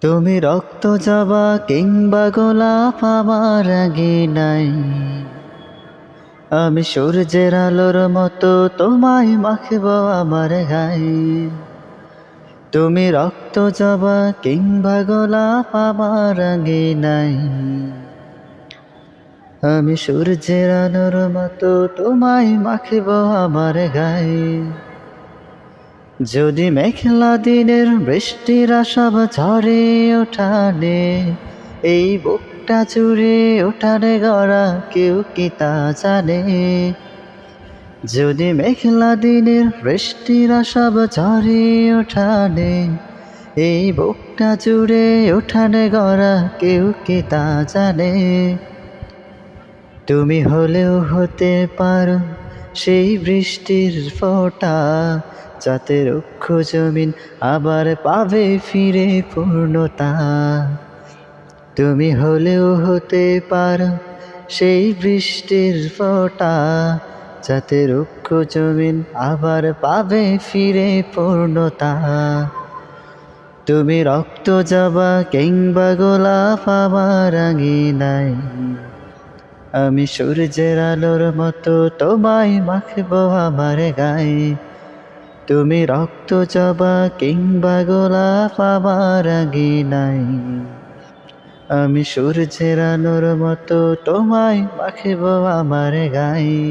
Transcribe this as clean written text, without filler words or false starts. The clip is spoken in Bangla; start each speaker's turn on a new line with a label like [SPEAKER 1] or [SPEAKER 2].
[SPEAKER 1] তুমি রক্ত জবা কিংবা গোলাপ আমার আগে নাই। আমি সূর্যের আলোর মতো তোমায় মাখব আমার গায়ে। তুমি রক্ত জবা কিংবা গোলাপ আমার আগে নাই। আমি সূর্যের আলোর মতো তোমায় মাখব আমার গায়ে। যদি মেঘলা দিনের বৃষ্টির আশাব ঝরে ওঠানে, এই বুকটা জুড়ে ওঠানে গড়া কেউ কি তা জানে। যদি মেঘলা দিনের বৃষ্টির আশাব ঝরে ওঠানে, এই বুকটা জুড়ে ওঠানে গড়া কেউ কি তা জানে। তুমি হলেও হতে পারো সেই বৃষ্টির ফোঁটা, যাতে রুক্ষ জমিন আবার পাবে ফিরে পূর্ণতা। তুমি হলেও হতে পারো সেই বৃষ্টির ফোঁটা, যাতে রুক্ষ জমিন আবার পাবে ফিরে পূর্ণতা। তুমি রক্ত জবা কিংবা গোলাপ আমার আঙিনায়, আমি সূর্যের আলোর মতো তোমায় মাখব আমার গায়ে। তুমি রক্ত জবা কিংবা গোলাপ আমার আঙিনায়, আমি সূর্যের আলোর মতো তোমায় মাখব আমার গায়ে।